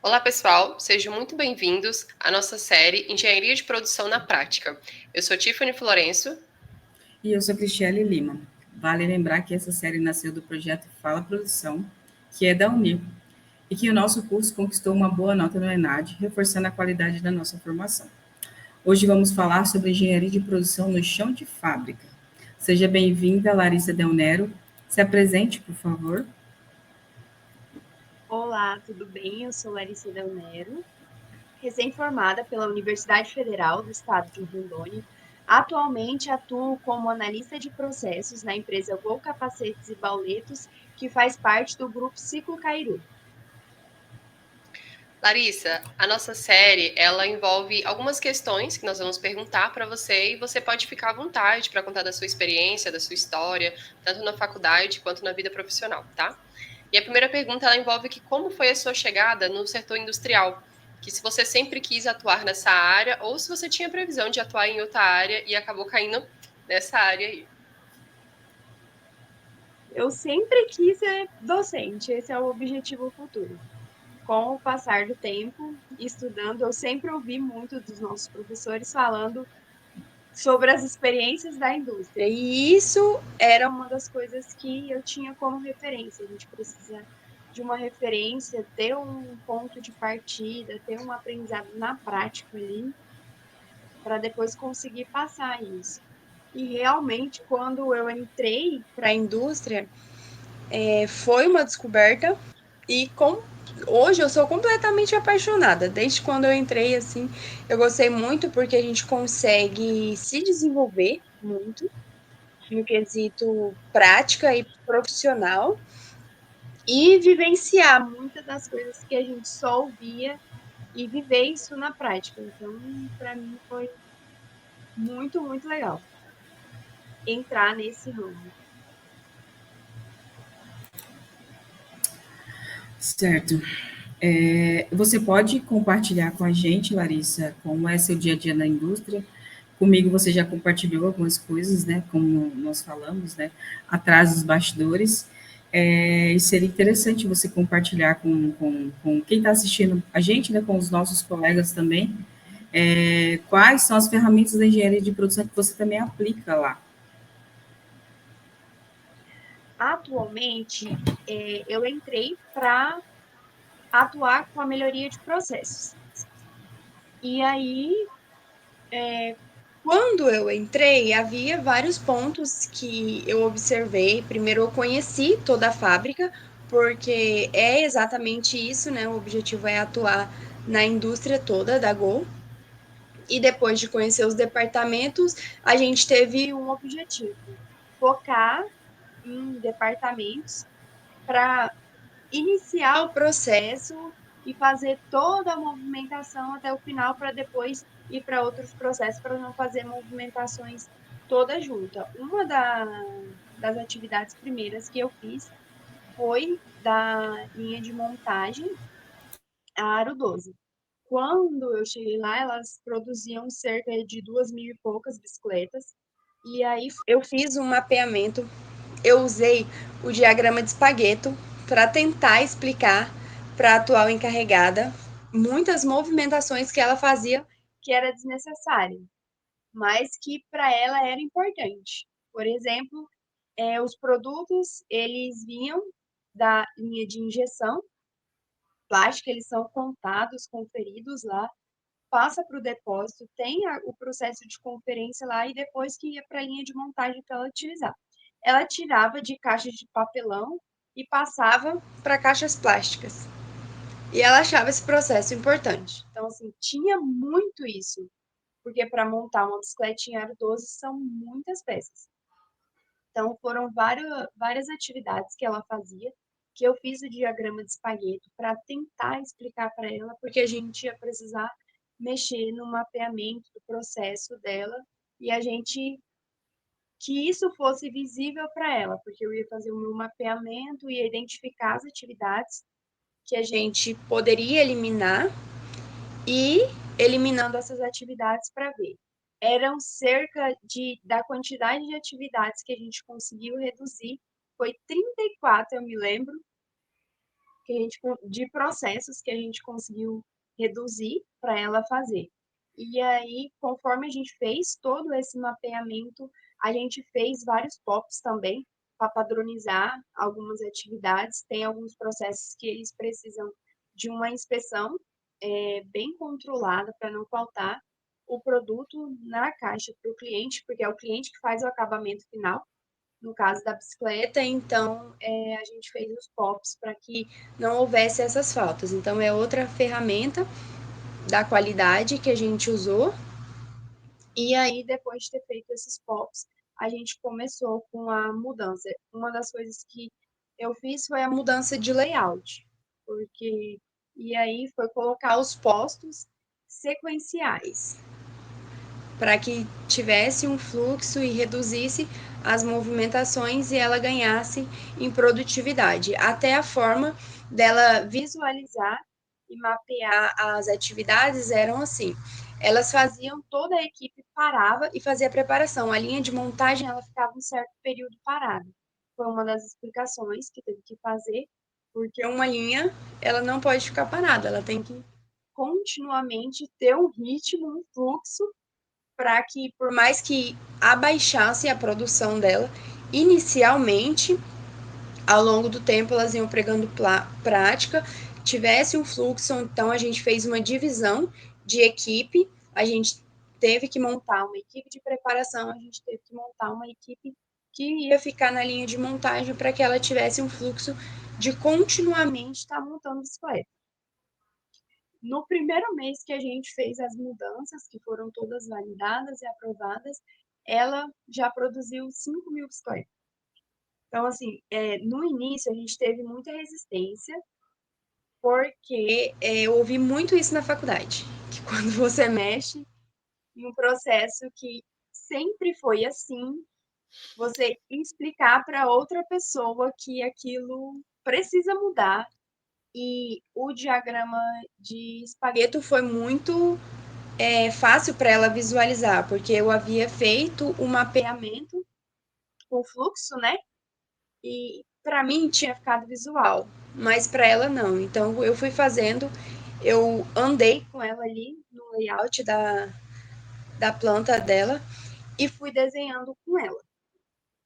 Olá, pessoal, sejam muito bem-vindos à nossa série Engenharia de Produção na Prática. Eu sou Tiffany Florencio. E eu sou Cristiane Lima. Vale lembrar que essa série nasceu do projeto Fala Produção, que é da Unir, e que o nosso curso conquistou uma boa nota no ENAD, reforçando a qualidade da nossa formação. Hoje vamos falar sobre engenharia de produção no chão de fábrica. Seja bem-vinda, Larissa Del Nero. Se apresente, por favor. Olá, tudo bem? Eu sou Larissa Del Nero, recém-formada pela Universidade Federal do Estado de Rondônia. Atualmente atuo como analista de processos na empresa Gol Capacetes e Bauletos, que faz parte do grupo Ciclo Cairu. Larissa, a nossa série, ela envolve algumas questões que nós vamos perguntar para você e você pode ficar à vontade para contar da sua experiência, da sua história, tanto na faculdade quanto na vida profissional, tá? E a primeira pergunta, ela envolve que como foi a sua chegada no setor industrial? Que se você sempre quis atuar nessa área ou se você tinha previsão de atuar em outra área e acabou caindo nessa área aí. Eu sempre quis ser docente, esse é o objetivo futuro. Com o passar do tempo, estudando, eu sempre ouvi muito dos nossos professores falando sobre as experiências da indústria. E isso era uma das coisas que eu tinha como referência. A gente precisa de uma referência, ter um ponto de partida, ter um aprendizado na prática ali, para depois conseguir passar isso. E realmente, quando eu entrei para a indústria, foi uma descoberta e hoje eu sou completamente apaixonada. Desde quando eu entrei, assim, eu gostei muito porque a gente consegue se desenvolver muito no quesito prática e profissional e vivenciar muitas das coisas que a gente só ouvia e viver isso na prática. Então, para mim foi muito, muito legal entrar nesse ramo. Certo. Você pode compartilhar com a gente, Larissa, como é seu dia a dia na indústria? Comigo você já compartilhou algumas coisas, né? Como nós falamos, né? Atrás dos bastidores. E seria interessante você compartilhar com quem está assistindo a gente, né? Com os nossos colegas também. Quais são as ferramentas da engenharia de produção que você também aplica lá? Atualmente, eu entrei para atuar com a melhoria de processos. E aí, quando eu entrei, havia vários pontos que eu observei. Primeiro, eu conheci toda a fábrica, porque é exatamente isso, né? O objetivo é atuar na indústria toda da Gol. E depois de conhecer os departamentos, a gente teve um objetivo: focar em departamentos para iniciar o processo e fazer toda a movimentação até o final para depois ir para outros processos para não fazer movimentações toda junta. Das atividades primeiras que eu fiz foi da linha de montagem a Aro 12. Quando eu cheguei lá, elas produziam cerca de 2.000 e poucas bicicletas. E aí eu fiz um mapeamento, eu usei o diagrama de Spaghetto para tentar explicar para a atual encarregada muitas movimentações que ela fazia que era desnecessária, mas que para ela era importante. Por exemplo, os produtos eles vinham da linha de injeção plástica, eles são contados, conferidos lá, passa para o depósito, tem o processo de conferência lá e depois que ia para a linha de montagem para ela utilizar. Ela tirava de caixas de papelão e passava para caixas plásticas. E ela achava esse processo importante. Então, assim, tinha muito isso, porque para montar uma bicicletinha Aro 12 são muitas peças. Então, foram várias atividades que ela fazia, que eu fiz o diagrama de espaguete para tentar explicar para ela, porque a gente ia precisar mexer no mapeamento do processo dela e a gente que isso fosse visível para ela, porque eu ia fazer o meu mapeamento e identificar as atividades que a gente poderia eliminar e eliminando essas atividades para ver. Eram cerca da quantidade de atividades que a gente conseguiu reduzir, foi 34, eu me lembro, de processos que a gente conseguiu reduzir para ela fazer. E aí, conforme a gente fez todo esse mapeamento, a gente fez vários POPs também para padronizar algumas atividades. Tem alguns processos que eles precisam de uma inspeção bem controlada para não faltar o produto na caixa para o cliente, porque é o cliente que faz o acabamento final, no caso da bicicleta, então a gente fez os POPs para que não houvesse essas faltas. Então é outra ferramenta da qualidade que a gente usou. E aí, depois de ter feito esses POPs, a gente começou com a mudança. Uma das coisas que eu fiz foi a mudança de layout, porque e aí foi colocar os postos sequenciais para que tivesse um fluxo e reduzisse as movimentações e ela ganhasse em produtividade. Até a forma dela visualizar e mapear as atividades eram assim. Elas faziam, toda a equipe parava e fazia a preparação. A linha de montagem ela ficava um certo período parada. Foi uma das explicações que teve que fazer, porque uma linha ela não pode ficar parada, ela tem que continuamente ter um ritmo, um fluxo para que, por mais que abaixasse a produção dela, inicialmente, ao longo do tempo, elas iam pregando prática, tivesse um fluxo, então a gente fez uma divisão de equipe, a gente teve que montar uma equipe de preparação, a gente teve que montar uma equipe que ia ficar na linha de montagem para que ela tivesse um fluxo de continuamente estar montando bicicleta. No primeiro mês que a gente fez as mudanças, que foram todas validadas e aprovadas, ela já produziu 5.000 bicicletas. Então, assim, no início a gente teve muita resistência, porque eu ouvi muito isso na faculdade, que quando você mexe em um processo que sempre foi assim, você explicar para outra pessoa que aquilo precisa mudar. E o diagrama de espagueto foi muito fácil para ela visualizar, porque eu havia feito o mapeamento com fluxo, né? E para mim tinha ficado visual, mas para ela não. Então eu fui fazendo, eu andei com ela ali no layout da planta dela e fui desenhando com ela.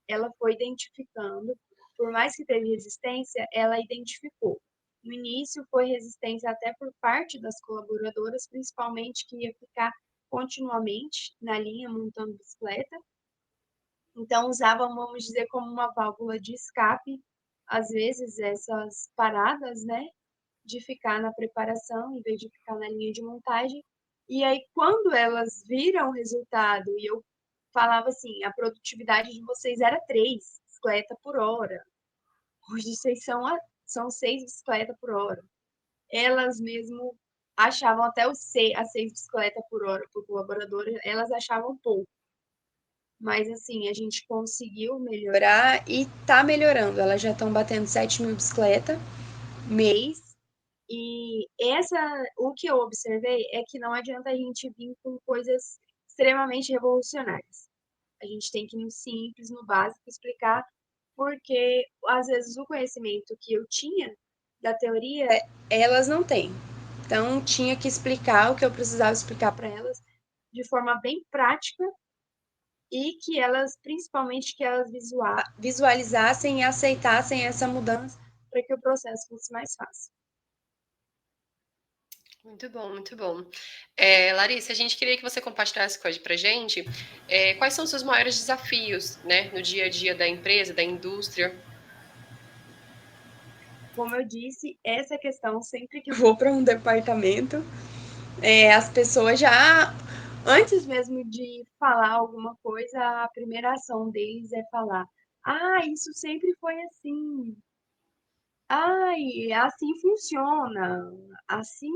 Ela foi identificando, por mais que teve resistência, ela identificou. No início foi resistência até por parte das colaboradoras, principalmente que ia ficar continuamente na linha montando bicicleta. Então usavam, vamos dizer, como uma válvula de escape, às vezes essas paradas, né, de ficar na preparação em vez de ficar na linha de montagem. E aí quando elas viram o resultado e eu falava assim, a produtividade de vocês era 3 bicicletas por hora. Hoje vocês são 6 bicicletas por hora. Elas mesmo achavam até as 6 bicicletas por hora por colaboradora, elas achavam pouco. Mas assim, a gente conseguiu melhorar e tá melhorando. Elas já estão batendo 7.000 bicicletas mês. E o que eu observei é que não adianta a gente vir com coisas extremamente revolucionárias. A gente tem que ir no simples, no básico, explicar, porque às vezes o conhecimento que eu tinha da teoria, elas não têm. Então, tinha que explicar o que eu precisava explicar para elas de forma bem prática e que elas, principalmente, que elas visualizassem e aceitassem essa mudança para que o processo fosse mais fácil. Muito bom, muito bom. Larissa, a gente queria que você compartilhasse pra gente quais são os seus maiores desafios, né, no dia a dia da empresa, da indústria. Como eu disse, essa questão, sempre que eu vou para um departamento, as pessoas já, antes mesmo de falar alguma coisa, a primeira ação deles é falar: ah, isso sempre foi assim. Ai, assim funciona. Assim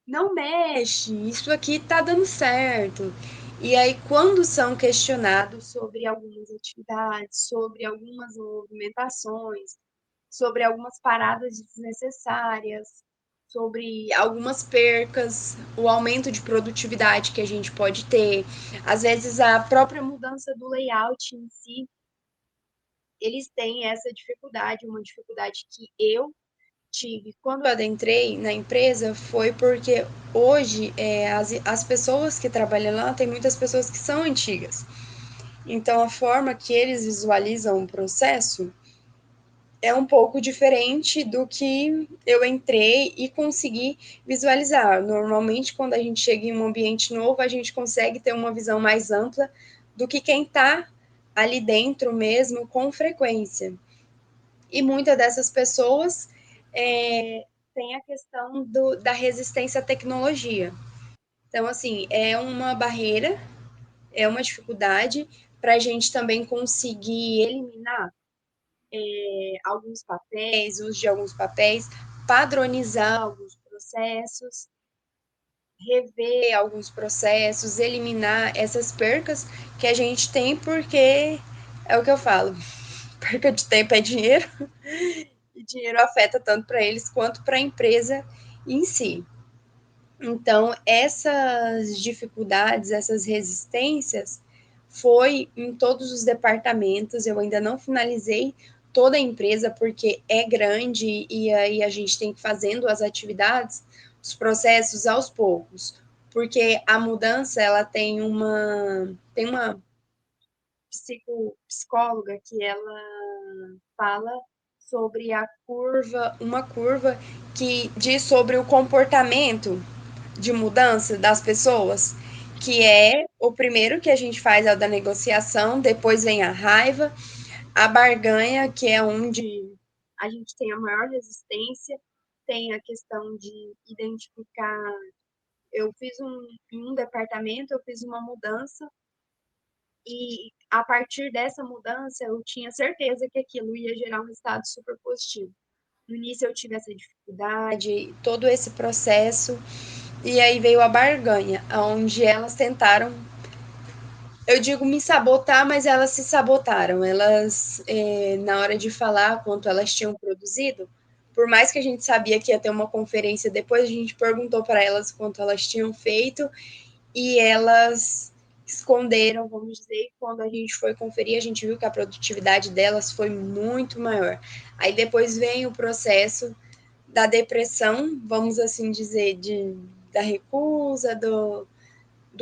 não mexe. Isso aqui tá dando certo. E aí, quando são questionados sobre algumas atividades, sobre algumas movimentações, sobre algumas paradas desnecessárias, sobre algumas percas, o aumento de produtividade que a gente pode ter, às vezes a própria mudança do layout em si, eles têm essa dificuldade, uma dificuldade que eu tive quando eu adentrei na empresa foi porque hoje as pessoas que trabalham lá, tem muitas pessoas que são antigas. Então, a forma que eles visualizam o processo é um pouco diferente do que eu entrei e consegui visualizar. Normalmente, quando a gente chega em um ambiente novo, a gente consegue ter uma visão mais ampla do que quem está ali dentro mesmo com frequência. E muitas dessas pessoas têm a questão da resistência à tecnologia. Então, assim, é uma barreira, é uma dificuldade para a gente também conseguir eliminar alguns papéis, uso de alguns papéis, padronizar alguns processos, rever alguns processos, eliminar essas percas que a gente tem, porque é o que eu falo, perca de tempo é dinheiro, e dinheiro afeta tanto para eles quanto para a empresa em si. Então, essas dificuldades, essas resistências, foi em todos os departamentos. Eu ainda não finalizei toda a empresa, porque é grande e aí a gente tem que ir fazendo as atividades, os processos aos poucos. Porque a mudança, ela tem uma psicóloga que ela fala sobre uma curva que diz sobre o comportamento de mudança das pessoas, que é o primeiro que a gente faz é o da negociação, depois vem a raiva, a barganha, que é onde a gente tem a maior resistência, tem a questão de identificar. Eu fiz em um departamento, eu fiz uma mudança e a partir dessa mudança eu tinha certeza que aquilo ia gerar um resultado super positivo. No início eu tive essa dificuldade, todo esse processo, e aí veio a barganha, onde elas tentaram, eu digo me sabotar, mas elas se sabotaram. Elas, na hora de falar quanto elas tinham produzido, por mais que a gente sabia que ia ter uma conferência depois, a gente perguntou para elas quanto elas tinham feito e elas esconderam, vamos dizer, e quando a gente foi conferir, a gente viu que a produtividade delas foi muito maior. Aí depois vem o processo da depressão, vamos assim dizer, da recusa, do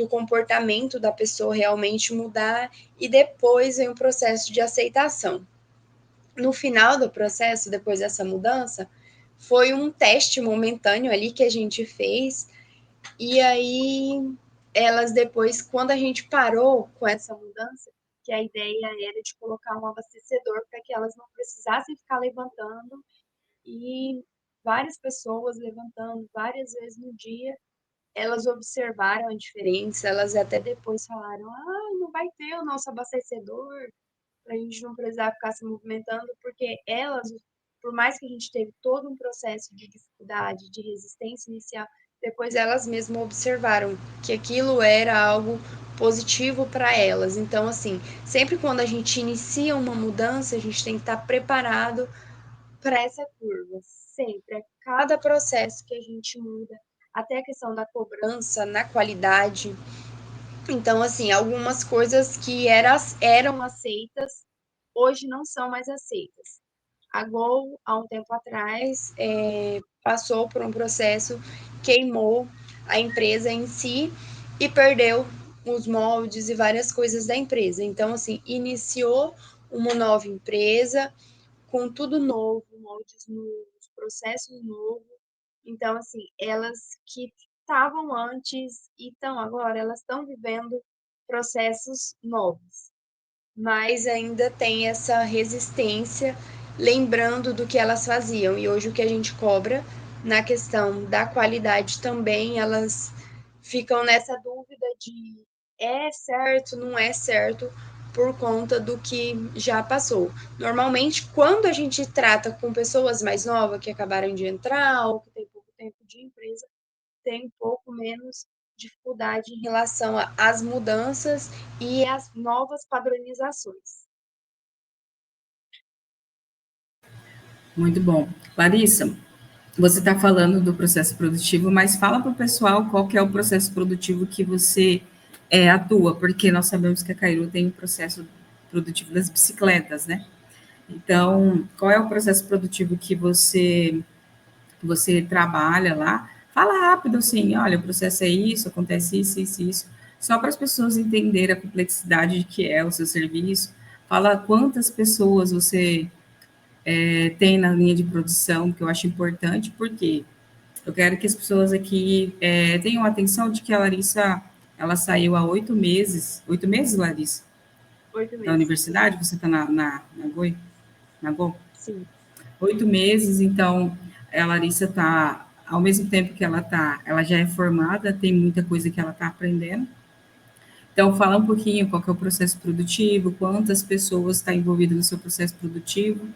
comportamento da pessoa realmente mudar, e depois vem o processo de aceitação. No final do processo, depois dessa mudança, foi um teste momentâneo ali que a gente fez, e aí elas depois, quando a gente parou com essa mudança, que a ideia era de colocar um abastecedor para que elas não precisassem ficar levantando, e várias pessoas levantando várias vezes no dia, elas observaram a diferença, elas até depois falaram: ah, não vai ter o nosso abastecedor, para a gente não precisar ficar se movimentando, porque elas, por mais que a gente teve todo um processo de dificuldade, de resistência inicial, depois elas mesmas observaram que aquilo era algo positivo para elas. Então, assim, sempre quando a gente inicia uma mudança, a gente tem que estar preparado para essa curva, sempre. A cada processo que a gente muda, até a questão da cobrança na qualidade. Então, assim, algumas coisas que eram aceitas, hoje não são mais aceitas. A Gol, há um tempo atrás, passou por um processo, queimou a empresa em si e perdeu os moldes e várias coisas da empresa. Então, assim, iniciou uma nova empresa, com tudo novo, moldes novos, processos novos. Então, assim, elas que estavam antes e estão agora, elas estão vivendo processos novos, mas ainda tem essa resistência, lembrando do que elas faziam. E hoje o que a gente cobra na questão da qualidade também, elas ficam nessa dúvida de é certo, não é certo, por conta do que já passou. Normalmente, quando a gente trata com pessoas mais novas que acabaram de entrar ou que tem pouco tempo de empresa, tem um pouco menos dificuldade em relação às mudanças e às novas padronizações. Muito bom. Larissa, você está falando do processo produtivo, mas fala para o pessoal qual que é o processo produtivo que você atua, porque nós sabemos que a Cairu tem o processo produtivo das bicicletas, né? Então, qual é o processo produtivo que você que você trabalha lá, fala rápido assim, olha, o processo é isso, acontece isso, isso, isso, só para as pessoas entenderem a complexidade de que é o seu serviço, fala quantas pessoas você tem na linha de produção, que eu acho importante, porque eu quero que as pessoas aqui tenham atenção de que a Larissa, ela saiu há 8 meses, Larissa, Oito da meses. universidade, você está na Goi? Na Go? Sim. 8 meses, então a Larissa está, ao mesmo tempo que ela está, ela já é formada, tem muita coisa que ela está aprendendo. Então, fala um pouquinho qual que é o processo produtivo, quantas pessoas estão envolvidas no seu processo produtivo.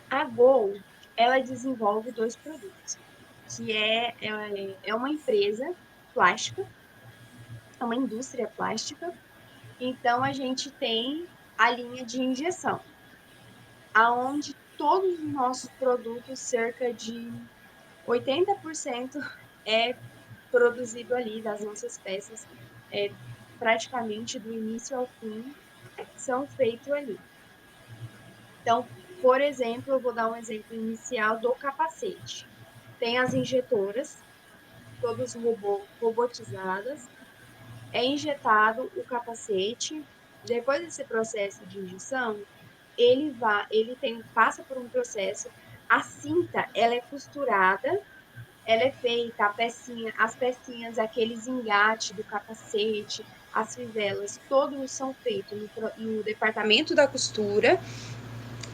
A Gol, ela desenvolve dois produtos, que é uma empresa plástica, é uma indústria plástica. Então, a gente tem a linha de injeção, aonde todos os nossos produtos, cerca de 80% é produzido ali, das nossas peças, praticamente do início ao fim, são feitos ali. Então, por exemplo, eu vou dar um exemplo inicial do capacete. Tem as injetoras, todas robotizadas, é injetado o capacete. Depois desse processo de injeção, passa por um processo. A cinta, ela é costurada, ela é feita, as pecinhas, aqueles engates do capacete, as fivelas, todos são feitos no departamento da costura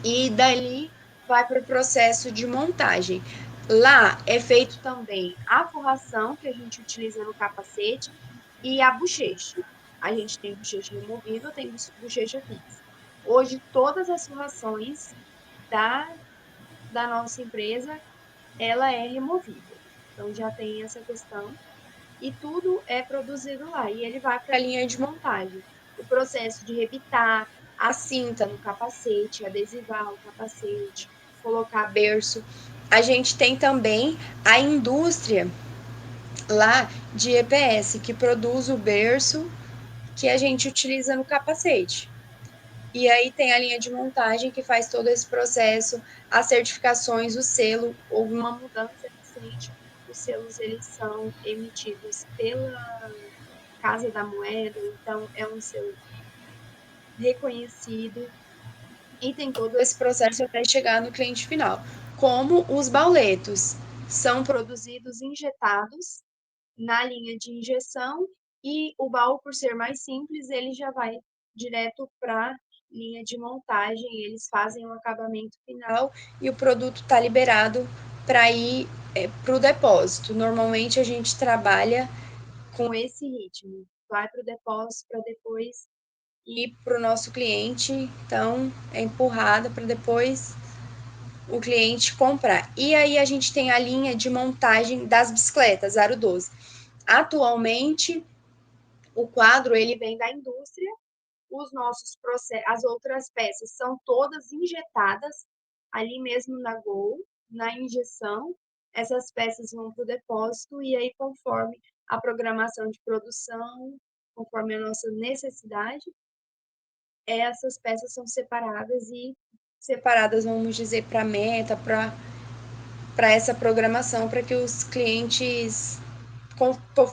e dali vai para o processo de montagem. Lá é feito também a forração que a gente utiliza no capacete e a bochecha. A gente tem bochecha removível, tem bochecha fixa. Hoje, todas as forrações da, da nossa empresa, ela é removível. Então, já tem essa questão. E tudo é produzido lá. E ele vai para a linha de montagem. O processo de rebitar, a cinta no capacete, adesivar o capacete, colocar berço. A gente tem também a indústria lá de EPS, que produz o berço que a gente utiliza no capacete. E aí tem a linha de montagem que faz todo esse processo, as certificações, o selo, houve uma mudança recente, os selos eles são emitidos pela Casa da Moeda, então é um selo reconhecido e tem todo esse processo até chegar no cliente final. Como os bauletos são produzidos injetados na linha de injeção e o baú, por ser mais simples, ele já vai direto para linha de montagem, eles fazem o acabamento final e o produto está liberado para ir para o depósito. Normalmente a gente trabalha com esse ritmo, vai para o depósito para depois ir para o nosso cliente, então é empurrada para depois o cliente comprar. E aí a gente tem a linha de montagem das bicicletas, Aro 12. Atualmente, o quadro ele vem da indústria, as outras peças são todas injetadas ali mesmo na Gol, na injeção. Essas peças vão para o depósito e aí, conforme a programação de produção, conforme a nossa necessidade, essas peças são separadas, vamos dizer, para meta, para essa programação, para que os clientes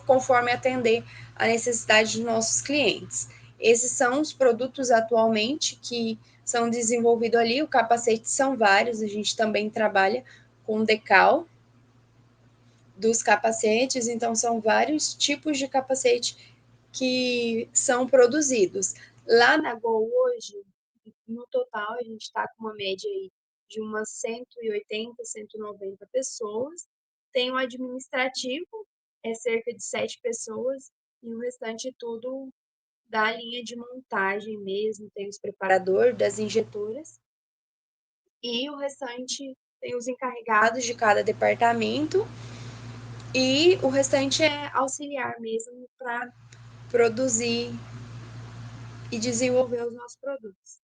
conforme atender a necessidade dos nossos clientes. Esses são os produtos atualmente que são desenvolvidos ali. O capacete são vários, a gente também trabalha com decal dos capacetes, então são vários tipos de capacete que são produzidos. Lá na Gol hoje, no total, a gente está com uma média aí de umas 180, 190 pessoas. Tem o administrativo, é cerca de 7 pessoas, e o restante tudo da linha de montagem mesmo, tem os preparadores das injetoras, e o restante tem os encarregados de cada departamento, e o restante é auxiliar mesmo para produzir e desenvolver os nossos produtos.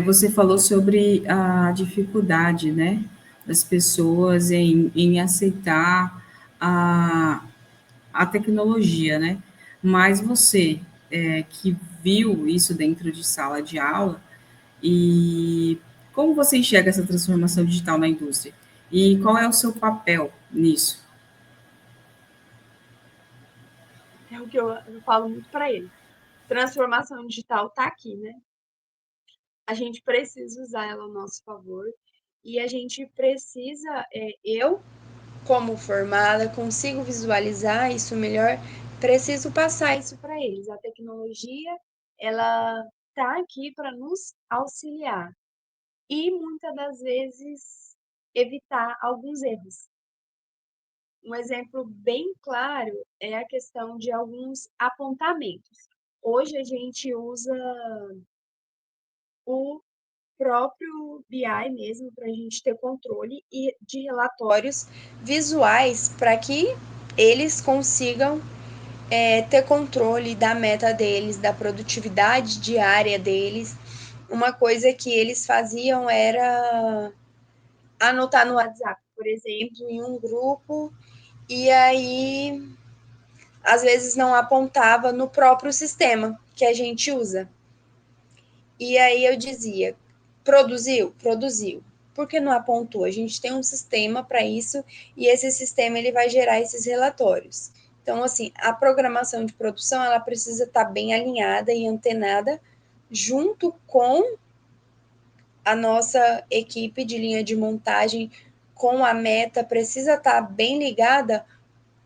Você falou sobre a dificuldade, né, das pessoas em aceitar a tecnologia, né? Mas você, que viu isso dentro de sala de aula, E como você enxerga essa transformação digital na indústria? E qual é o seu papel nisso? É o que eu falo muito para ele. Transformação digital está aqui, né? A gente precisa usar ela ao nosso favor e a gente precisa, eu, como formada, consigo visualizar isso melhor, preciso passar isso para eles. A tecnologia, ela está aqui para nos auxiliar e muitas das vezes evitar alguns erros. Um exemplo bem claro é a questão de alguns apontamentos. Hoje a gente usa o próprio BI mesmo para a gente ter controle e de relatórios visuais para que eles consigam ter controle da meta deles, da produtividade diária deles. Uma coisa que eles faziam era anotar no WhatsApp, por exemplo, em um grupo, e aí às vezes não apontava no próprio sistema que a gente usa. E aí eu dizia, produziu? Produziu. Por que não apontou? A gente tem um sistema para isso e esse sistema ele vai gerar esses relatórios. Então, assim, a programação de produção ela precisa estar bem alinhada e antenada junto com a nossa equipe de linha de montagem, com a meta, precisa estar bem ligada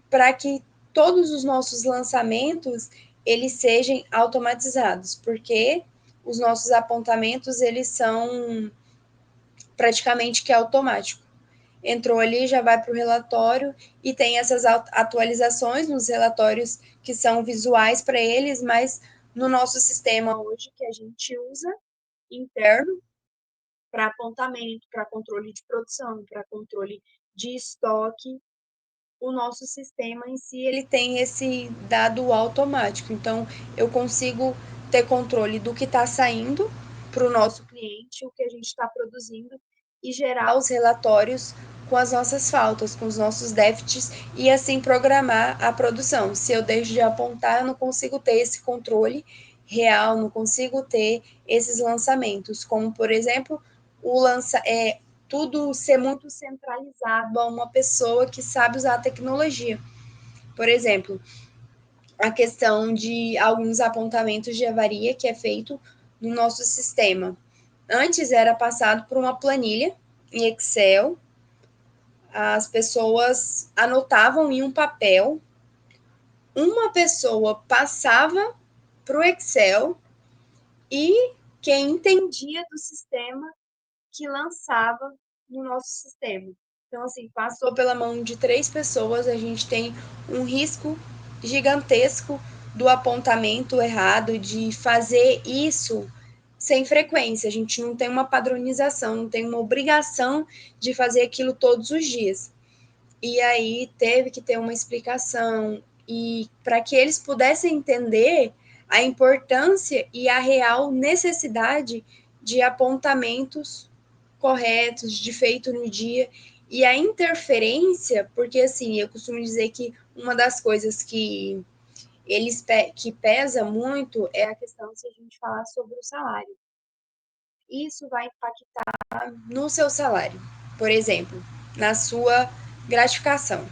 para que todos os nossos lançamentos eles sejam automatizados, porque os nossos apontamentos eles são praticamente que automático. Entrou ali, já vai para o relatório e tem essas atualizações nos relatórios que são visuais para eles, mas no nosso sistema hoje que a gente usa interno para apontamento, para controle de produção, para controle de estoque, o nosso sistema em si ele tem esse dado automático. Então, eu consigo ter controle do que está saindo para o nosso cliente, o que a gente está produzindo e gerar os relatórios com as nossas faltas, com os nossos déficits e assim programar a produção. Se eu deixo de apontar, eu não consigo ter esse controle real, não consigo ter esses lançamentos, como por exemplo, tudo ser muito centralizado a uma pessoa que sabe usar a tecnologia. Por exemplo, a questão de alguns apontamentos de avaria que é feito no nosso sistema. Antes era passado por uma planilha em Excel, as pessoas anotavam em um papel, uma pessoa passava para o Excel e quem entendia do sistema que lançava no nosso sistema. Então, assim, passou pela mão de 3 pessoas, a gente tem um risco gigantesco do apontamento errado, de fazer isso sem frequência. A gente não tem uma padronização, não tem uma obrigação de fazer aquilo todos os dias. E aí teve que ter uma explicação e para que eles pudessem entender a importância e a real necessidade de apontamentos corretos, de feito no dia, e a interferência, porque assim, eu costumo dizer que uma das coisas que que pesa muito é a questão se a gente falar sobre o salário. Isso vai impactar no seu salário, por exemplo, na sua gratificação.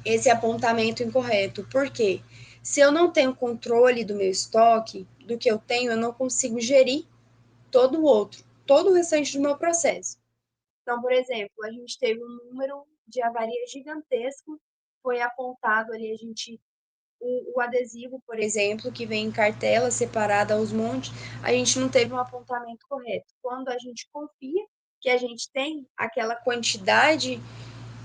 Esse apontamento incorreto. Por quê? Se eu não tenho controle do meu estoque, do que eu tenho, eu não consigo gerir todo o outro, todo o restante do meu processo. Então, por exemplo, a gente teve um número de avaria gigantesco, foi apontado ali o adesivo, por exemplo, que vem em cartela separada aos montes, a gente não teve um apontamento correto. Quando a gente confia que a gente tem aquela quantidade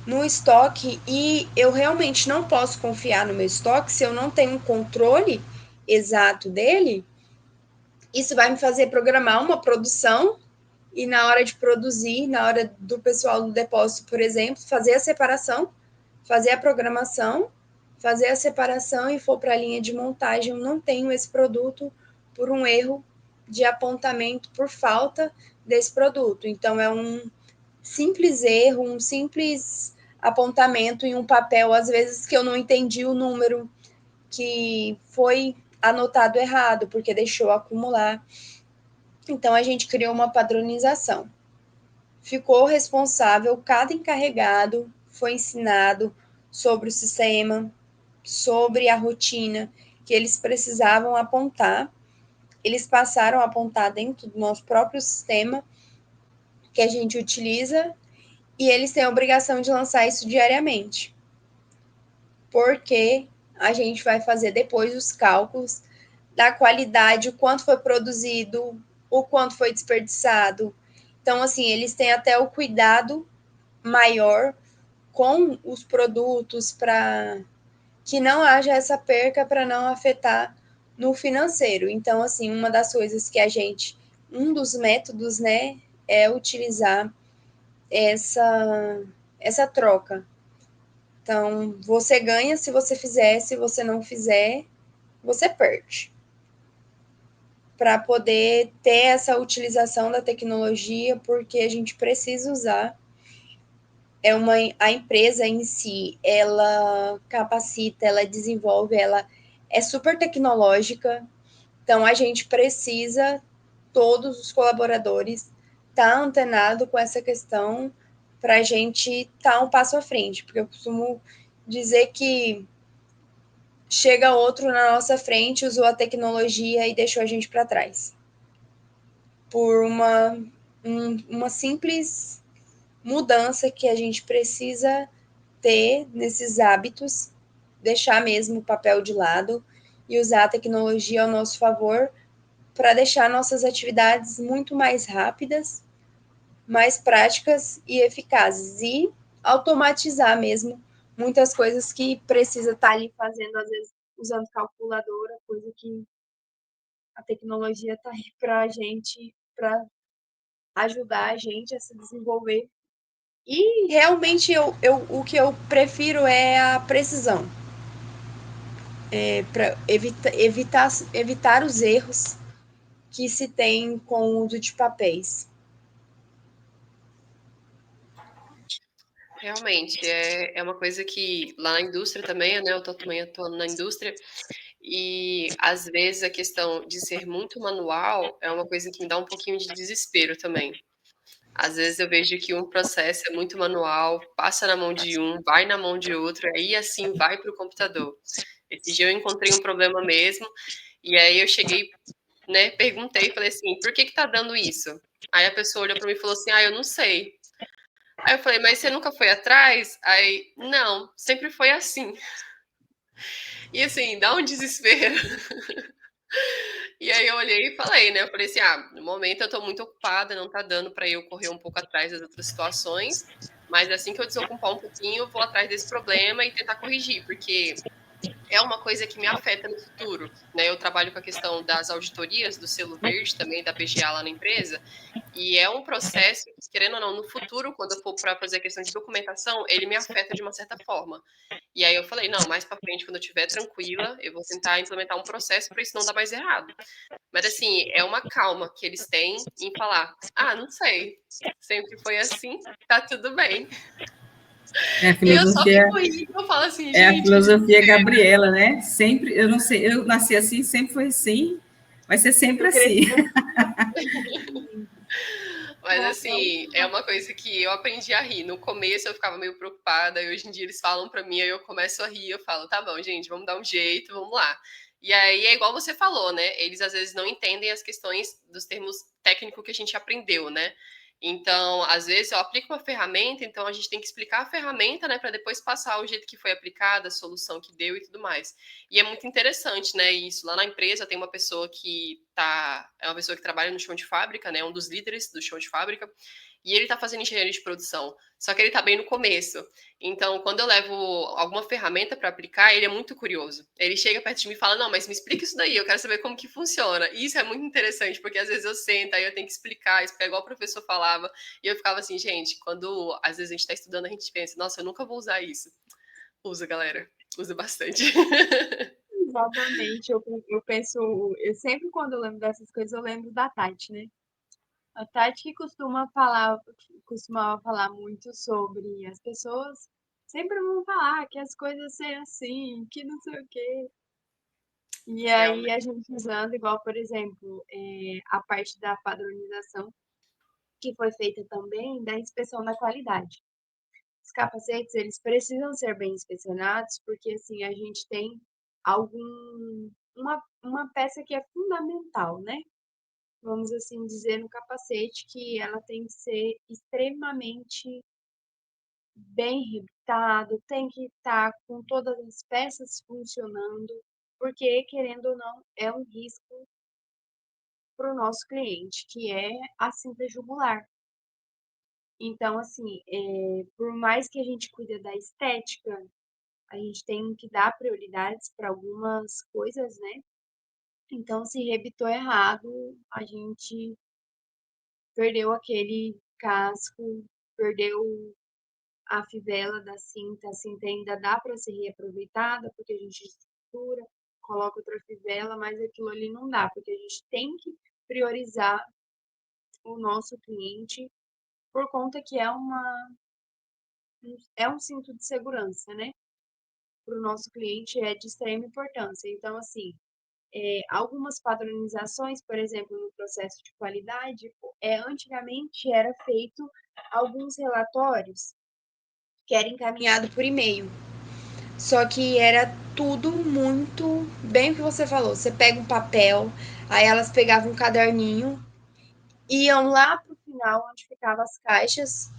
no estoque e eu realmente não posso confiar no meu estoque se eu não tenho um controle exato dele, isso vai me fazer programar uma produção e na hora de produzir, na hora do pessoal do depósito, por exemplo, fazer a separação, fazer a programação, fazer a separação e for para a linha de montagem, eu não tenho esse produto por um erro de apontamento, por falta desse produto. Então, é um simples erro, um simples apontamento em um papel, às vezes que eu não entendi o número que foi anotado errado, porque deixou acumular. Então, a gente criou uma padronização. Ficou responsável, cada encarregado foi ensinado sobre o sistema, sobre a rotina que eles precisavam apontar. Eles passaram a apontar dentro do nosso próprio sistema que a gente utiliza e eles têm a obrigação de lançar isso diariamente. Porque a gente vai fazer depois os cálculos da qualidade, o quanto foi produzido, o quanto foi desperdiçado. Então, assim, eles têm até o cuidado maior com os produtos para que não haja essa perca, para não afetar no financeiro. Então, assim, uma das coisas que um dos métodos, né, é utilizar essa troca. Então, você ganha se você fizer, se você não fizer, você perde. Para poder ter essa utilização da tecnologia, porque a gente precisa usar. A empresa em si, ela capacita, ela desenvolve, ela é super tecnológica, então a gente precisa, todos os colaboradores, estar antenado com essa questão para a gente estar um passo à frente, porque eu costumo dizer que chega outro na nossa frente, usou a tecnologia e deixou a gente para trás. Por uma simples mudança que a gente precisa ter nesses hábitos, deixar mesmo o papel de lado e usar a tecnologia ao nosso favor para deixar nossas atividades muito mais rápidas, mais práticas e eficazes e automatizar mesmo muitas coisas que precisa estar ali fazendo, às vezes usando calculadora, coisa que a tecnologia está aí para a gente, para ajudar a gente a se desenvolver. E realmente o que eu prefiro é a precisão, para evitar os erros que se tem com o uso de papéis. Realmente, é uma coisa que lá na indústria também, né? Eu tô também atuando na indústria, e às vezes a questão de ser muito manual é uma coisa que me dá um pouquinho de desespero também. Às vezes eu vejo que um processo é muito manual, passa na mão de um, vai na mão de outro, aí assim vai para o computador. Esse dia eu encontrei um problema mesmo, e aí eu cheguei, né, perguntei, falei assim, por que que tá dando isso? Aí a pessoa olhou para mim e falou assim, ah, eu não sei. Aí eu falei, mas você nunca foi atrás? Aí, não, sempre foi assim. E assim, dá um desespero. E aí eu olhei e falei, né? Eu falei assim, ah, no momento eu tô muito ocupada, não tá dando para eu correr um pouco atrás das outras situações, mas assim que eu desocupar um pouquinho, eu vou atrás desse problema e tentar corrigir, porque é uma coisa que me afeta no futuro, né? Eu trabalho com a questão das auditorias do selo verde também da PGA lá na empresa, e é um processo que, querendo ou não, no futuro, quando eu for para fazer a questão de documentação, ele me afeta de uma certa forma. E aí eu falei, não, mais para frente, quando eu estiver tranquila, eu vou tentar implementar um processo para isso não dar mais errado. Mas assim, é uma calma que eles têm em falar: ah, não sei, sempre foi assim, tá tudo bem. É a E aí eu só filosofia, fico rindo, eu falo assim, é a gente, que filosofia desespero. Gabriela, né? Sempre, eu não sei, eu nasci assim, sempre foi assim, vai ser sempre Eu assim. cresci Mas assim. assim, é uma coisa que eu aprendi a rir. No começo eu ficava meio preocupada, e hoje em dia eles falam pra mim, aí eu começo a rir, eu falo, tá bom, gente, vamos dar um jeito, vamos lá. E aí é igual você falou, né? Eles às vezes não entendem as questões dos termos técnicos que a gente aprendeu, né? Então, às vezes eu aplico uma ferramenta, então a gente tem que explicar a ferramenta, né, para depois passar o jeito que foi aplicada, a solução que deu e tudo mais. E é muito interessante, né, isso. Lá na empresa tem uma pessoa é uma pessoa que trabalha no chão de fábrica, né, um dos líderes do chão de fábrica, e ele tá fazendo engenharia de produção. Só que ele tá bem no começo. Então, quando eu levo alguma ferramenta para aplicar, ele é muito curioso. Ele chega perto de mim e fala: "Não, mas me explica isso daí, eu quero saber como que funciona". E isso é muito interessante, porque às vezes eu sento, aí eu tenho que explicar igual o professor falava, e eu ficava assim, gente, quando às vezes a gente tá estudando, a gente pensa: "Nossa, eu nunca vou usar isso". Usa, galera. Usa bastante. Exatamente, eu penso, eu sempre quando eu lembro dessas coisas, eu lembro da Tati, né? A Tati que costumava falar muito sobre as pessoas sempre vão falar que as coisas são assim, que não sei o quê. E aí a gente usando, igual, por exemplo, a parte da padronização, que foi feita também da inspeção da qualidade. Os capacetes, eles precisam ser bem inspecionados, porque assim, a gente tem uma peça que é fundamental, né? Vamos assim dizer, no capacete, que ela tem que ser extremamente bem rebitado, tem que estar com todas as peças funcionando, porque, querendo ou não, é um risco para o nosso cliente, que é a cinta jugular. Então, assim, por mais que a gente cuide da estética, a gente tem que dar prioridades para algumas coisas, né? Então, se rebitou errado, a gente perdeu aquele casco, perdeu a fivela da cinta. A cinta ainda dá para ser reaproveitada, porque a gente estrutura, coloca outra fivela, mas aquilo ali não dá, porque a gente tem que priorizar o nosso cliente por conta que é um cinto de segurança, né? Para o nosso cliente é de extrema importância. Então, assim, algumas padronizações, por exemplo, no processo de qualidade, antigamente era feito alguns relatórios que era encaminhado por e-mail. Só que era tudo muito bem o que você falou. Você pega um papel, aí elas pegavam um caderninho, iam lá pro final onde ficavam as caixas.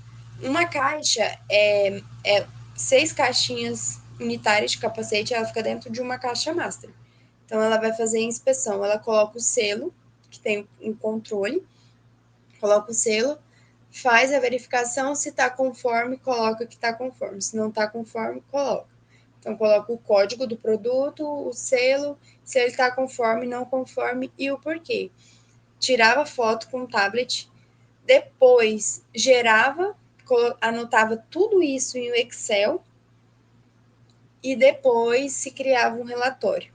Uma caixa é 6 caixinhas unitárias de capacete, ela fica dentro de uma caixa master. Então ela vai fazer a inspeção, ela coloca o selo, que tem um controle, coloca o selo, faz a verificação, se está conforme, coloca que está conforme, se não está conforme, coloca. Então coloca o código do produto, o selo, se ele está conforme, não conforme e o porquê. Tirava foto com o tablet, depois gerava, anotava tudo isso em um Excel e depois se criava um relatório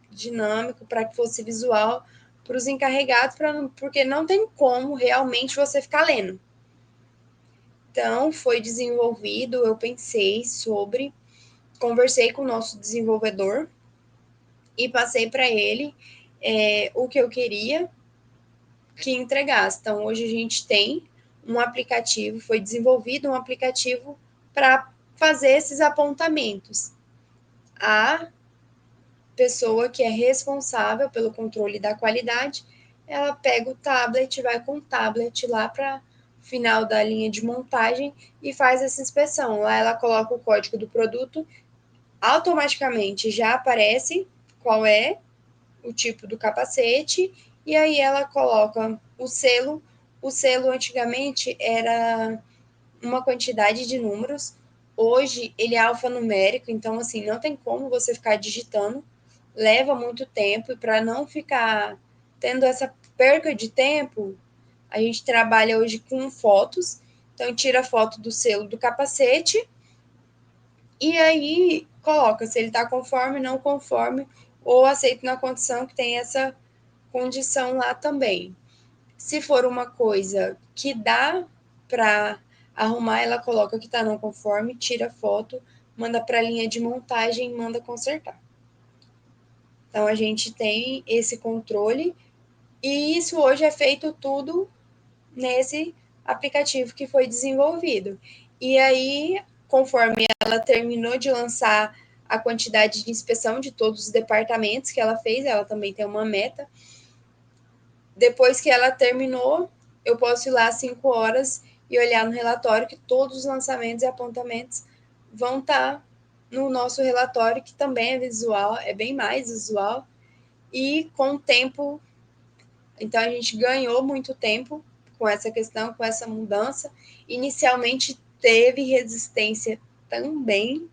dinâmico para que fosse visual para os encarregados, porque não tem como realmente você ficar lendo. Então, foi desenvolvido, eu pensei sobre, conversei com o nosso desenvolvedor e passei para ele o que eu queria que entregasse. Então, hoje a gente tem um aplicativo, foi desenvolvido um aplicativo para fazer esses apontamentos. A pessoa que é responsável pelo controle da qualidade, ela pega o tablet, vai com o tablet lá para final da linha de montagem e faz essa inspeção. Lá ela coloca o código do produto, automaticamente já aparece qual é o tipo do capacete e aí ela coloca o selo. O selo antigamente era uma quantidade de números, hoje ele é alfanumérico, então assim, não tem como você ficar digitando, leva muito tempo e para não ficar tendo essa perca de tempo, a gente trabalha hoje com fotos, então tira foto do selo do capacete e aí coloca se ele está conforme, não conforme, ou aceito na condição que tem essa condição lá também. Se for uma coisa que dá para arrumar, ela coloca que está não conforme, tira foto, manda para a linha de montagem e manda consertar. Então a gente tem esse controle e isso hoje é feito tudo nesse aplicativo que foi desenvolvido. E aí, conforme ela terminou de lançar a quantidade de inspeção de todos os departamentos que ela fez, ela também tem uma meta. Depois que ela terminou, eu posso ir lá às 5 horas e olhar no relatório que todos os lançamentos e apontamentos vão estar no nosso relatório, que também é visual, é bem mais visual, e com tempo. Então, a gente ganhou muito tempo com essa questão, com essa mudança. Inicialmente, teve resistência também,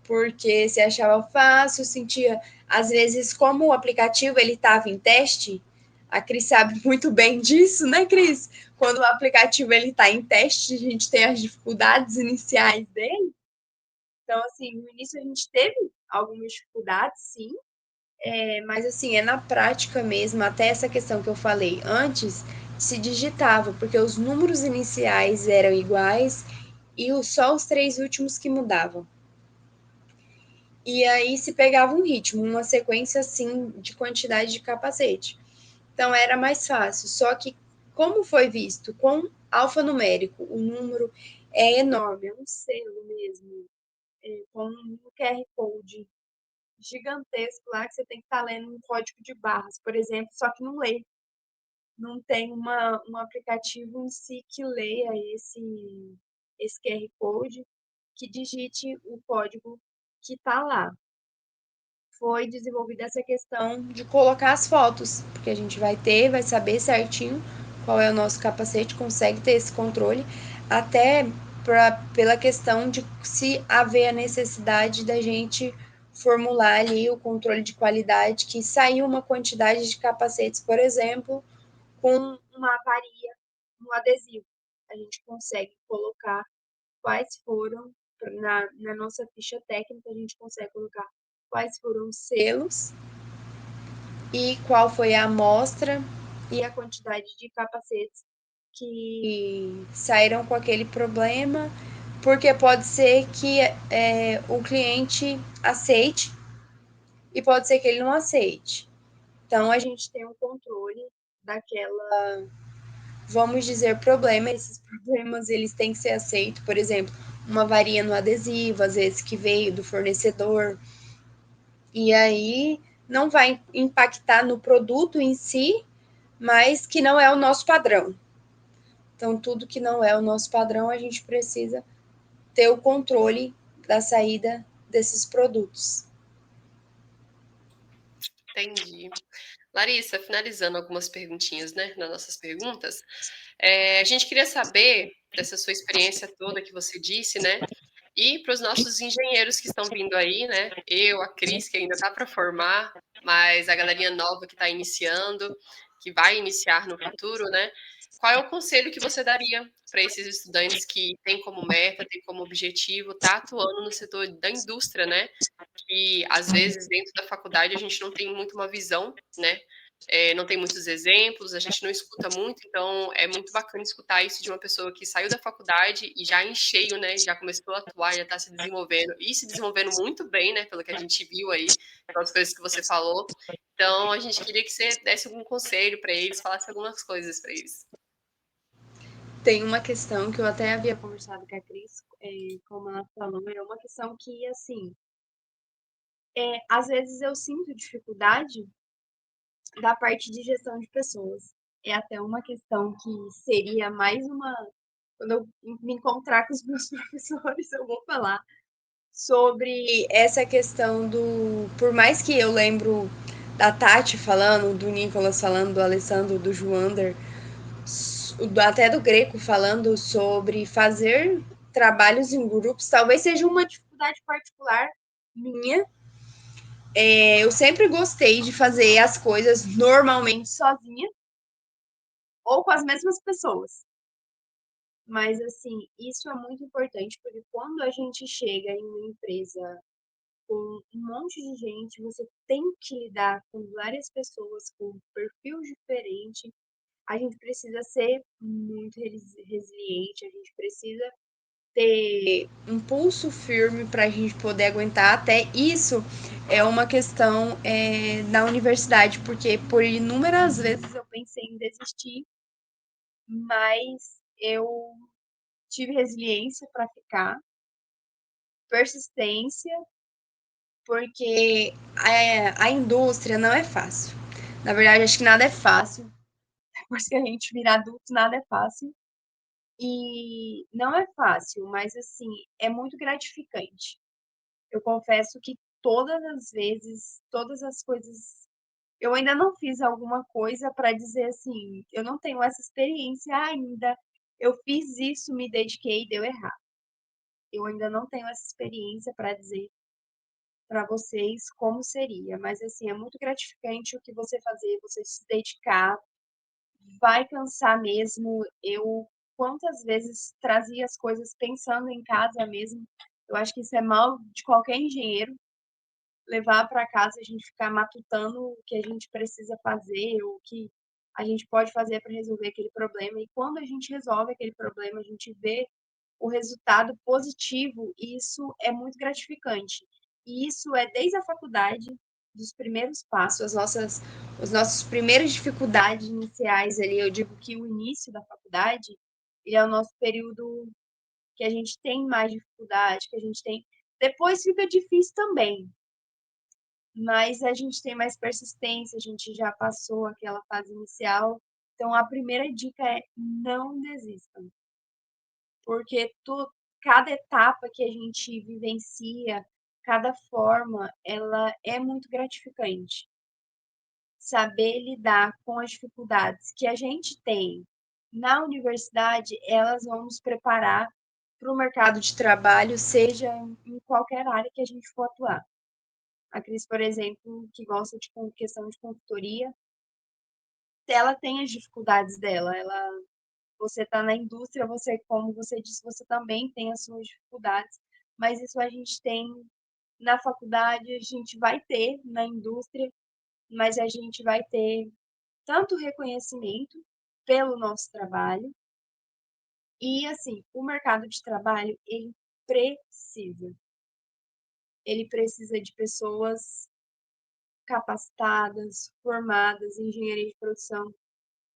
porque se achava fácil, sentia, às vezes, como o aplicativo ele estava em teste, a Cris sabe muito bem disso, né, Cris? Quando o aplicativo ele está em teste, a gente tem as dificuldades iniciais dele. Então, assim, no início a gente teve algumas dificuldades, sim, mas assim, é na prática mesmo, até essa questão que eu falei antes, se digitava, porque os números iniciais eram iguais e só os 3 últimos que mudavam. e aí se pegava um ritmo, uma sequência assim de quantidade de capacete. Então era mais fácil. Só que, como foi visto com alfanumérico, o número é enorme, é um selo mesmo, com um QR Code gigantesco lá que você tem que estar lendo um código de barras, por exemplo, só que não lê. Não tem um aplicativo em si que leia esse QR Code, que digite o código que está lá. Foi desenvolvida essa questão de colocar as fotos, porque a gente vai saber certinho qual é o nosso capacete, consegue ter esse controle, até pela questão de se haver a necessidade da gente formular ali o controle de qualidade, que saiu uma quantidade de capacetes, por exemplo, com uma avaria no adesivo. A gente consegue colocar quais foram, na nossa ficha técnica, a gente consegue colocar quais foram os selos e qual foi a amostra e a quantidade de capacetes que saíram com aquele problema, porque pode ser que o cliente aceite e pode ser que ele não aceite. Então, a gente tem um controle daquela, vamos dizer, problema. Esses problemas eles têm que ser aceitos. Por exemplo, uma varia no adesivo, às vezes que veio do fornecedor, e aí não vai impactar no produto em si, mas que não é o nosso padrão. Então, tudo que não é o nosso padrão, a gente precisa ter o controle da saída desses produtos. Entendi. Larissa, finalizando algumas perguntinhas, né, nas nossas perguntas, a gente queria saber dessa sua experiência toda que você disse, né, e para os nossos engenheiros que estão vindo aí, né, eu, a Cris, que ainda está para formar, mas a galerinha nova que está iniciando, que vai iniciar no futuro, né, qual é o conselho que você daria para esses estudantes que têm como meta, têm como objetivo estar atuando no setor da indústria, né, que às vezes dentro da faculdade a gente não tem muito uma visão, né? Não tem muitos exemplos, a gente não escuta muito, então é muito bacana escutar isso de uma pessoa que saiu da faculdade e já em cheio, né? Já começou a atuar, já está se desenvolvendo e se desenvolvendo muito bem, né? Pelo que a gente viu aí, pelas coisas que você falou. Então a gente queria que você desse algum conselho para eles, falasse algumas coisas para eles. Tem uma questão que eu até havia conversado com a Cris, como ela falou, é uma questão que, assim, às vezes eu sinto dificuldade da parte de gestão de pessoas. É até uma questão que seria mais uma. Quando eu me encontrar com os meus professores, eu vou falar sobre essa questão do. Por mais que eu lembro da Tati falando, do Nicolas falando, do Alessandro, do Joander, até do Greco falando sobre fazer trabalhos em grupos, talvez seja uma dificuldade particular minha. Eu sempre gostei de fazer as coisas normalmente sozinha ou com as mesmas pessoas. Mas, assim, isso é muito importante, porque quando a gente chega em uma empresa com um monte de gente, você tem que lidar com várias pessoas com perfil diferente. A gente precisa ser muito resiliente, a gente precisa ter um pulso firme para a gente poder aguentar. Até isso é uma questão na universidade, porque por inúmeras vezes eu pensei em desistir, mas eu tive resiliência para ficar, persistência, porque a indústria não é fácil. Na verdade, acho que nada é fácil. Depois que a gente vira adulto, nada é fácil. E não é fácil, mas assim, é muito gratificante. Eu confesso que todas as vezes, todas as coisas, eu ainda não fiz alguma coisa para dizer assim, eu não tenho essa experiência ainda. Eu fiz isso, me dediquei e deu errado. Eu ainda não tenho essa experiência para dizer para vocês como seria, mas assim, é muito gratificante o que você fazer, você se dedicar, vai cansar mesmo. Eu quantas vezes trazia as coisas pensando em casa mesmo. Eu acho que isso é mal de qualquer engenheiro, levar para casa e a gente ficar matutando o que a gente precisa fazer, o que a gente pode fazer para resolver aquele problema. E quando a gente resolve aquele problema, a gente vê o resultado positivo e isso é muito gratificante. E isso é desde a faculdade, dos primeiros passos, os nossos primeiras dificuldades iniciais ali. Eu digo que o início da faculdade, ele é o nosso período que a gente tem mais dificuldade, que a gente tem. Depois fica difícil também, mas a gente tem mais persistência, a gente já passou aquela fase inicial. Então, a primeira dica é não desistam, porque cada etapa que a gente vivencia, cada forma, ela é muito gratificante. Saber lidar com as dificuldades que a gente tem na universidade, elas vão nos preparar para o mercado de trabalho, seja em qualquer área que a gente for atuar. A Cris, por exemplo, que gosta de questão de consultoria, ela tem as dificuldades dela. Você está na indústria, você, como você disse, você também tem as suas dificuldades, mas isso a gente tem na faculdade, a gente vai ter na indústria, mas a gente vai ter tanto reconhecimento pelo nosso trabalho e, assim, o mercado de trabalho, precisa. Ele precisa de pessoas capacitadas, formadas em engenharia de produção.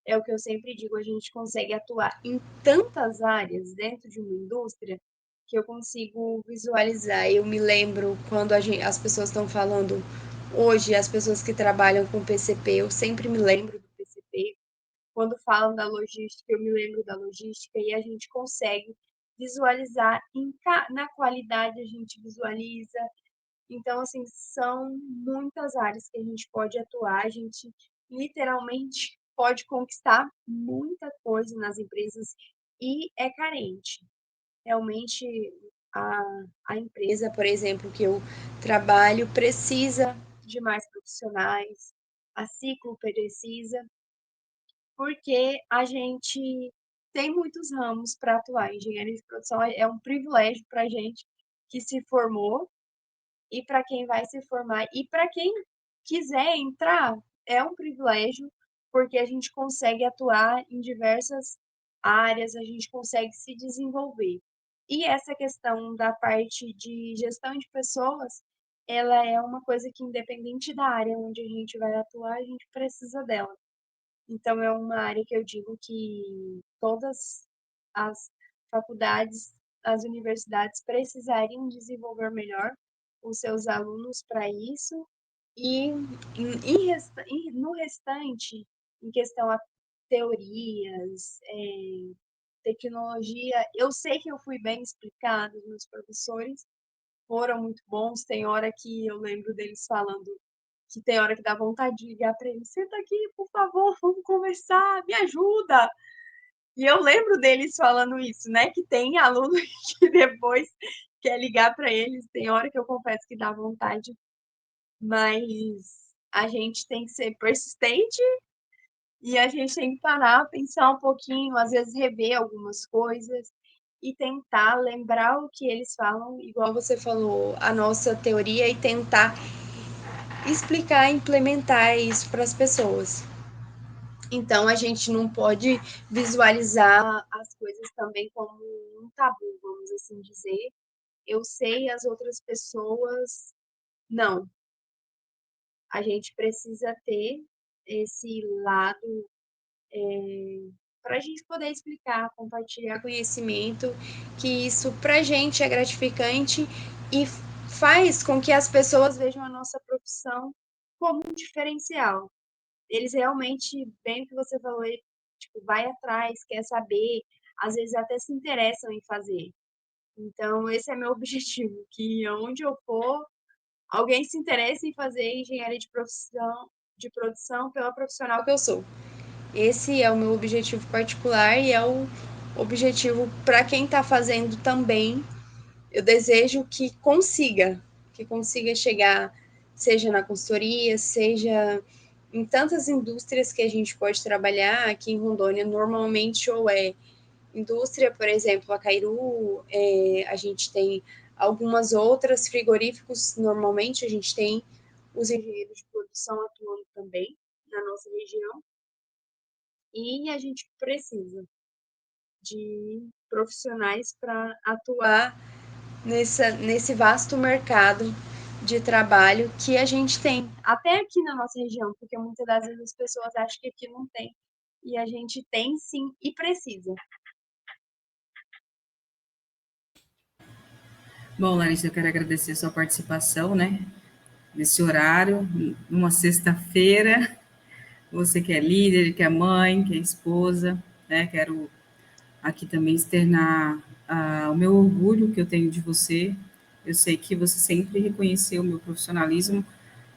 É o que eu sempre digo, a gente consegue atuar em tantas áreas dentro de uma indústria que eu consigo visualizar. Eu me lembro quando as pessoas estão falando hoje, as pessoas que trabalham com PCP, eu sempre me lembro do PCP. Quando falam da logística, eu me lembro da logística e a gente consegue visualizar na qualidade, a gente visualiza. Então, assim, são muitas áreas que a gente pode atuar, a gente literalmente pode conquistar muita coisa nas empresas e é carente. Realmente, a empresa, por exemplo, que eu trabalho, precisa de mais profissionais, a Ciclo precisa, porque a gente tem muitos ramos para atuar. Engenharia de produção é um privilégio para a gente que se formou e para quem vai se formar e para quem quiser entrar, é um privilégio, porque a gente consegue atuar em diversas áreas, a gente consegue se desenvolver. E essa questão da parte de gestão de pessoas, ela é uma coisa que, independente da área onde a gente vai atuar, a gente precisa dela. Então, é uma área que eu digo que todas as faculdades, as universidades precisariam desenvolver melhor os seus alunos para isso. E no restante, em questão a teorias, tecnologia, eu sei que eu fui bem explicada, os meus professores foram muito bons. Tem hora que eu lembro deles falando que tem hora que dá vontade de ligar para ele, senta aqui, por favor, vamos conversar, me ajuda. E eu lembro deles falando isso, né? Que tem aluno que depois quer ligar para eles. Tem hora que eu confesso que dá vontade, mas a gente tem que ser persistente e a gente tem que parar, pensar um pouquinho, às vezes rever algumas coisas e tentar lembrar o que eles falam, igual você falou, a nossa teoria, e tentar explicar, implementar isso para as pessoas. Então, a gente não pode visualizar as coisas também como um tabu, vamos assim dizer. Eu sei, as outras pessoas não. A gente precisa ter esse lado para a gente poder explicar, compartilhar conhecimento, que isso para a gente é gratificante e faz com que as pessoas vejam a nossa profissão como um diferencial. Eles realmente, bem o que você falou, tipo, vai atrás, quer saber, às vezes até se interessam em fazer. Então, esse é meu objetivo, que onde eu for, alguém se interesse em fazer engenharia de produção pela profissional que eu sou. Esse é o meu objetivo particular e é o objetivo para quem está fazendo também. Eu desejo que consiga chegar, seja na consultoria, seja em tantas indústrias que a gente pode trabalhar aqui em Rondônia, normalmente ou é indústria, por exemplo, a Cairu, a gente tem algumas outras frigoríficos, normalmente a gente tem os engenheiros de produção atuando também na nossa região, e a gente precisa de profissionais para atuar nesse vasto mercado de trabalho que a gente tem, até aqui na nossa região, porque muitas das vezes as pessoas acham que aqui não tem, e a gente tem sim e precisa. Bom, Larissa, eu quero agradecer a sua participação, né? Nesse horário, numa sexta-feira. Você que é líder, que é mãe, que é esposa, né? Quero aqui também externar o meu orgulho que eu tenho de você. Eu sei que você sempre reconheceu o meu profissionalismo,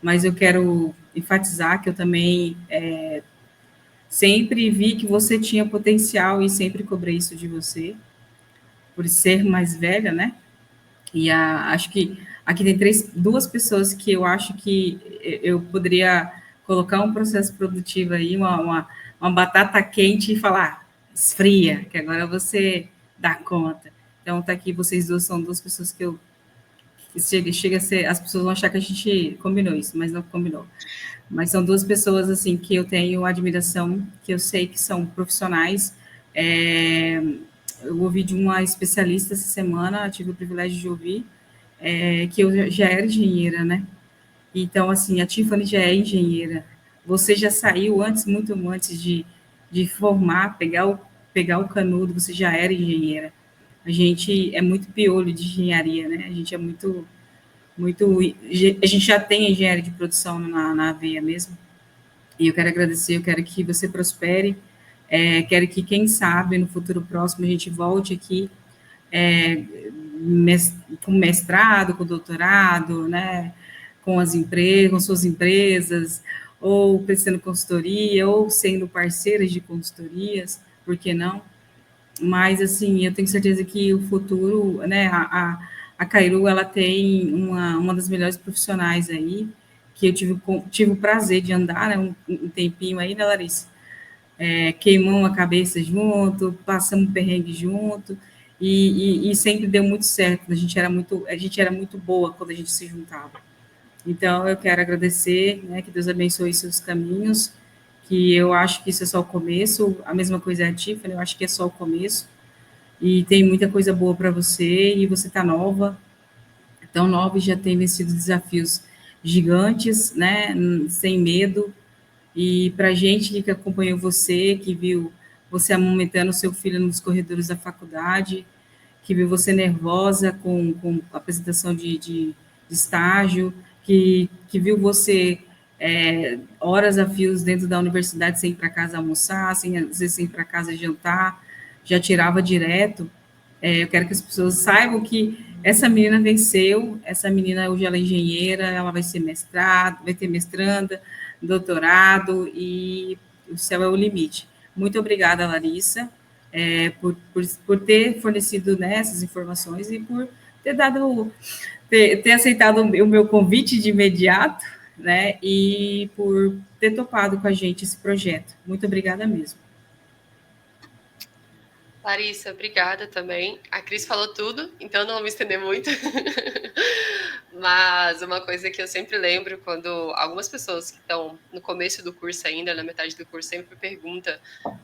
mas eu quero enfatizar que eu também sempre vi que você tinha potencial e sempre cobrei isso de você, por ser mais velha, né? E acho que aqui tem duas pessoas que eu acho que eu poderia colocar um processo produtivo aí, uma batata quente e falar, esfria, que agora você dá conta. Então, tá aqui, vocês duas são duas pessoas que eu. Chega a ser. As pessoas vão achar que a gente combinou isso, mas não combinou. Mas são duas pessoas, assim, que eu tenho admiração, que eu sei que são profissionais. Eu ouvi de uma especialista essa semana, tive o privilégio de ouvir, que eu já era engenheira, né? Então, assim, a Tiffany já é engenheira. Você já saiu antes, muito antes de formar, pegar o canudo, você já era engenheira. A gente é muito piolho de engenharia, né? A gente é muito. A gente já tem engenharia de produção na veia mesmo. E eu quero agradecer, eu quero que você prospere. Quero que, quem sabe, no futuro próximo a gente volte aqui é, com mestrado, com doutorado, né, com as empresas, com suas empresas, ou prestando consultoria, ou sendo parceiras de consultorias, por que não? Mas, assim, eu tenho certeza que o futuro, né, a Cairu, ela tem uma das melhores profissionais aí, que eu tive o prazer de andar, né, um tempinho aí, né, Larissa? Queimamos a cabeça junto, passamos perrengue junto, e sempre deu muito certo. A gente era muito boa quando a gente se juntava. Então, eu quero agradecer, né, que Deus abençoe seus caminhos, que eu acho que isso é só o começo. A mesma coisa é a Tiffany, eu acho que é só o começo. E tem muita coisa boa para você, e você está nova, tão nova e já tem vencido desafios gigantes, né, sem medo, e para a gente que acompanhou você, que viu você amamentando seu filho nos corredores da faculdade, que viu você nervosa com a apresentação de estágio, que viu você horas a fios dentro da universidade sem ir para casa almoçar, às vezes sem ir para casa jantar, já tirava direto. Eu quero que as pessoas saibam que essa menina venceu, essa menina hoje ela é engenheira, ela vai ser mestrado, vai ter mestranda, doutorado, e o céu é o limite. Muito obrigada, Larissa, por ter fornecido, né, essas informações e por ter aceitado o meu convite de imediato, né, e por ter topado com a gente esse projeto. Muito obrigada mesmo. Larissa, obrigada também. A Cris falou tudo, então não vou me estender muito. Mas uma coisa que eu sempre lembro quando algumas pessoas que estão no começo do curso ainda, na metade do curso, sempre perguntam: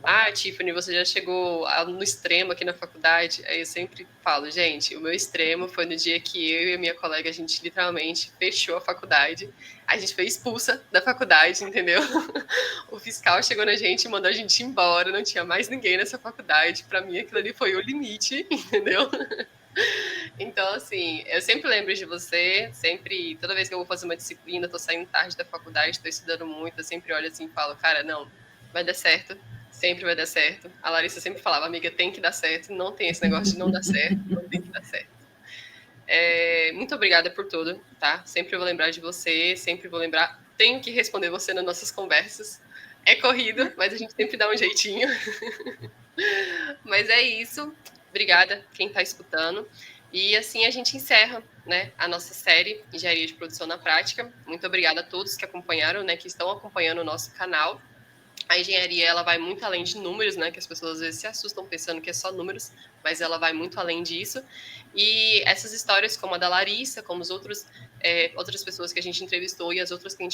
Ah, Tiffany, você já chegou no extremo aqui na faculdade? Aí eu sempre falo: Gente, o meu extremo foi no dia que eu e a minha colega, a gente literalmente fechou a faculdade. A gente foi expulsa da faculdade, entendeu? O fiscal chegou na gente e mandou a gente embora, não tinha mais ninguém nessa faculdade. Para mim, aquilo ali foi o limite, entendeu? Então, assim, eu sempre lembro de você, sempre, toda vez que eu vou fazer uma disciplina, tô saindo tarde da faculdade, tô estudando muito, eu sempre olho assim e falo, cara, não, vai dar certo, sempre vai dar certo. A Larissa sempre falava, amiga, tem que dar certo, não tem esse negócio de não dar certo, não tem que dar certo. Muito obrigada por tudo, tá? Sempre vou lembrar de você, sempre vou lembrar, tenho que responder você nas nossas conversas. É corrido, mas a gente sempre dá um jeitinho. Mas é isso. Obrigada quem está escutando. E assim a gente encerra, né, a nossa série Engenharia de Produção na Prática. Muito obrigada a todos que acompanharam, né, que estão acompanhando o nosso canal. A engenharia ela vai muito além de números, né, que as pessoas às vezes se assustam pensando que é só números, mas ela vai muito além disso. E essas histórias, como a da Larissa, como os outros outras pessoas que a gente entrevistou e as outras que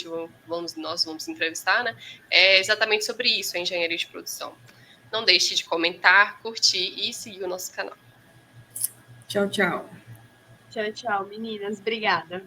nós vamos entrevistar, né, é exatamente sobre isso, a engenharia de produção. Não deixe de comentar, curtir e seguir o nosso canal. Tchau, tchau. Tchau, tchau, meninas. Obrigada.